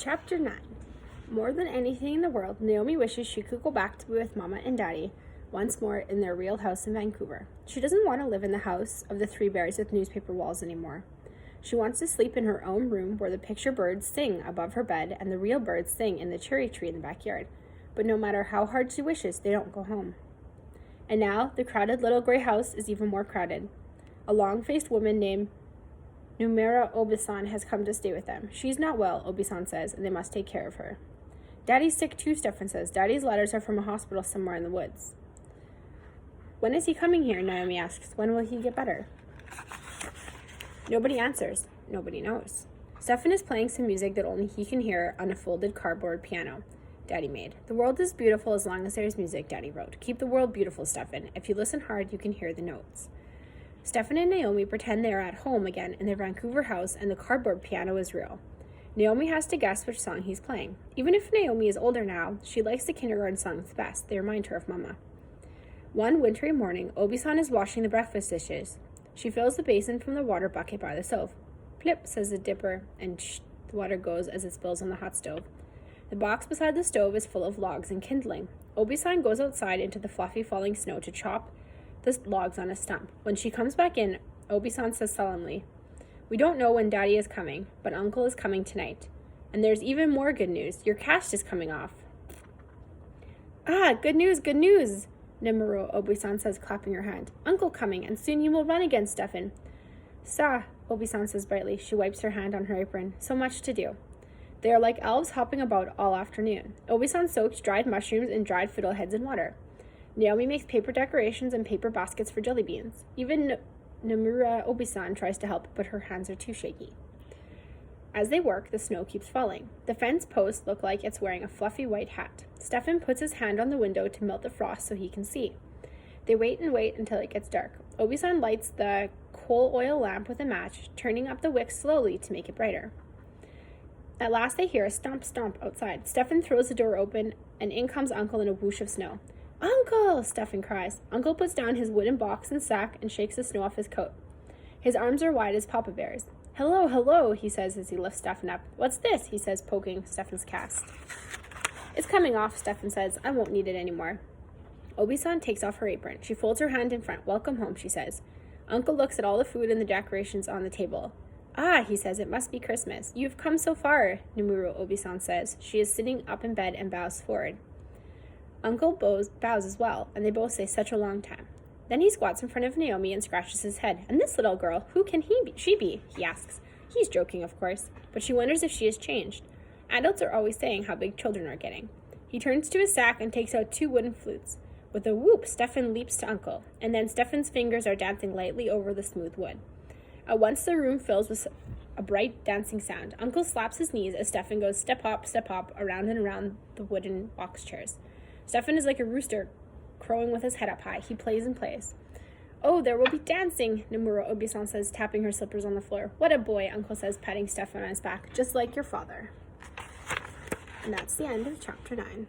Chapter 9. More than anything in the world, Naomi wishes she could go back to be with Mama and Daddy once more in their real house in Vancouver. She doesn't want to live in the house of the three bears with newspaper walls anymore. She wants to sleep in her own room where the picture birds sing above her bed and the real birds sing in the cherry tree in the backyard. But no matter how hard she wishes, they don't go home. And now, the crowded little gray house is even more crowded. A long-faced woman named Naomi Obisan has come to stay with them. She's not well, Obisan says, and they must take care of her. Daddy's sick too, Stefan says. Daddy's letters are from a hospital somewhere in the woods. When is he coming here? Naomi asks. When will he get better? Nobody answers. Nobody knows. Stefan is playing some music that only he can hear on a folded cardboard piano Daddy made. The world is beautiful as long as there is music, Daddy wrote. Keep the world beautiful, Stefan. If you listen hard, you can hear the notes. Stefan and Naomi pretend they are at home again in their Vancouver house and the cardboard piano is real. Naomi has to guess which song he's playing. Even if Naomi is older now, she likes the kindergarten songs best. They remind her of Mama. One wintry morning, Obisan is washing the breakfast dishes. She fills the basin from the water bucket by the stove. Plip, says the dipper, and shh, the water goes as it spills on the hot stove. The box beside the stove is full of logs and kindling. Obisan goes outside into the fluffy falling snow to chop the logs on a stump. When she comes back in, Obisan says solemnly, "We don't know when Daddy is coming, but Uncle is coming tonight. And there's even more good news. Your cast is coming off." "Ah, good news, good news," Naomi Obisan says, clapping her hand. "Uncle coming, and soon you will run again, Stefan." "Sa," Obisan says brightly. She wipes her hand on her apron. "So much to do." They are like elves hopping about all afternoon. Obisan soaks dried mushrooms and dried fiddleheads in water. Naomi makes paper decorations and paper baskets for jelly beans. Even Naomi Obisan tries to help, but her hands are too shaky. As they work, the snow keeps falling. The fence posts look like it's wearing a fluffy white hat. Stefan puts his hand on the window to melt the frost so he can see. They wait and wait until it gets dark. Obisan lights the coal oil lamp with a match, turning up the wick slowly to make it brighter. At last they hear a stomp stomp outside. Stefan throws the door open, and in comes Uncle in a whoosh of snow. "Uncle!" Stefan cries. Uncle puts down his wooden box and sack and shakes the snow off his coat. His arms are wide as Papa Bear's. "Hello, hello," he says as he lifts Stefan up. "What's this?" he says, poking Stefan's cast. "It's coming off," Stefan says. "I won't need it anymore." Obisan takes off her apron. She folds her hand in front. "Welcome home," she says. Uncle looks at all the food and the decorations on the table. "Ah," he says, "it must be Christmas. You've come so far," Naomi Obisan says. She is sitting up in bed and bows forward. Uncle bows as well, and they both say, "Such a long time." Then he squats in front of Naomi and scratches his head. "And this little girl, who can she be?" he asks. He's joking, of course, but she wonders if she has changed. Adults are always saying how big children are getting. He turns to his sack and takes out 2 wooden flutes. With a whoop, Stefan leaps to Uncle, and then Stefan's fingers are dancing lightly over the smooth wood. At once the room fills with a bright dancing sound. Uncle slaps his knees as Stefan goes step hop, around and around the wooden box chairs. Stefan is like a rooster, crowing with his head up high. He plays and plays. "Oh, there will be dancing," Naomi Obisan says, tapping her slippers on the floor. "What a boy," Uncle says, patting Stefan on his back, "just like your father." And that's the end of chapter 9.